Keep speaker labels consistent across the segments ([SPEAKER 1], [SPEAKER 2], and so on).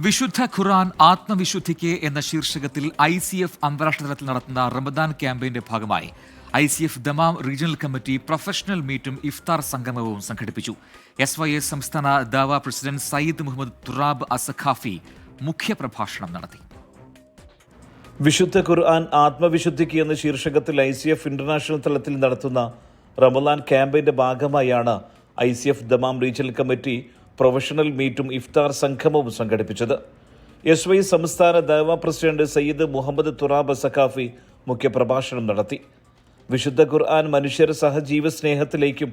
[SPEAKER 1] വിശുദ്ധ ഖുർആൻ ആത്മവിശുദ്ധിക്ക് എന്ന ശീർഷകത്തിൽ ICF അന്താരാഷ്ട്ര തലത്തിൽ നടത്തുന്ന റമദാൻ ക്യാമ്പയിന്റെ ഭാഗമായി ICF Dammam regional committee professional മീറ്റും ഇഫ്താർ സംഗമവും സംഘടിപ്പിച്ചു. SYS സംസ്ഥാന ദാവ പ്രസിഡന്റ് സയ്യിദ് മുഹമ്മദ് തുറാബ് അസഖാഫി മുഖ്യപ്രഭാഷണം നടത്തി.
[SPEAKER 2] വിശുദ്ധ ഖുർആൻ ആത്മവിശുദ്ധിക്ക് എന്ന ശീർഷകത്തിൽ ICF ഇന്റർനാഷണൽ തലത്തിൽ നടത്തുന്ന റമദാൻ ക്യാമ്പയിന്റെ ഭാഗമായാണ് ICF Dammam regional committee professional മീറ്റും ഇഫ്താർ സംഗമവും സംഘടിപ്പിച്ചത്. SYS സംസ്ഥാന ദാവ പ്രസിഡന്റ് സയ്യിദ് മുഹമ്മദ് തുറാബ് അസഖാഫി മുഖ്യപ്രഭാഷണം നടത്തി. വിശുദ്ധ ഖുർആൻ മനുഷ്യരെ സഹജീവ സ്നേഹത്തിലേക്കും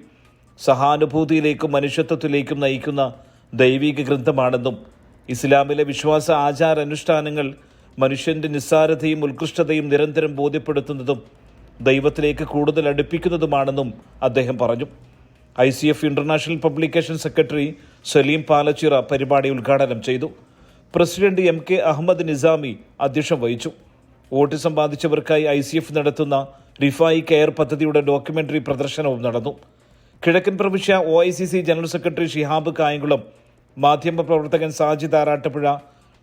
[SPEAKER 2] സഹാനുഭൂതിയിലേക്കും മനുഷ്യത്വത്തിലേക്കും നയിക്കുന്ന ദൈവിക ഗ്രന്ഥമാണെന്നും ഇസ്ലാമിലെ വിശ്വാസ ആചാരാനുഷ്ഠാനങ്ങൾ മനുഷ്യന്റെ നിസ്സാരതയും ഉത്കൃഷ്ടതയും നിരന്തരം ബോധ്യപ്പെടുത്തുന്നതും ദൈവത്തിലേക്ക് കൂടുതൽ അടുപ്പിക്കുന്നതുമാണെന്നും അദ്ദേഹം പറഞ്ഞു. ICF international publication secretary Saleem Palachira പരിപാടി ഉദ്ഘാടനം ചെയ്തു. പ്രസിഡന്റ് MK അഹമ്മദ് നിസാമി അധ്യക്ഷം വഹിച്ചു. ഓട്ടിസം ബാധിച്ചവർക്കായി ICF നടത്തുന്ന റിഫായി കെയർ പദ്ധതിയുടെ ഡോക്യുമെന്ററി പ്രദർശനവും നടന്നു. കിഴക്കൻ പ്രവിശ്യ OICC general secretary Shihab Kayamkulam, മാധ്യമപ്രവർത്തകൻ സാജിദ് ആറാട്ടുപുഴ,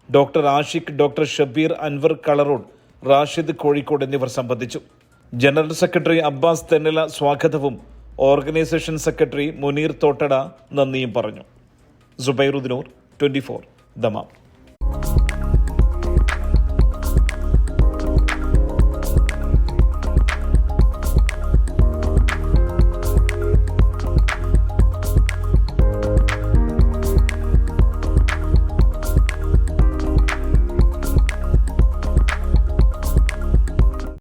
[SPEAKER 2] ഡോക്ടർ ആഷിഖ്, ഡോക്ടർ ഷബീർ, അൻവർ കളറോഡ്, റാഷിദ് കോഴിക്കോട് എന്നിവർ സംബന്ധിച്ചു. ജനറൽ സെക്രട്ടറി അബ്ബാസ് തെന്നല സ്വാഗതവും ഓർഗനൈസേഷൻ സെക്രട്ടറി മുനീർ തോട്ടട നന്ദിയും പറഞ്ഞു. സുബൈറുദ്ദീൻ 24 ദമാം.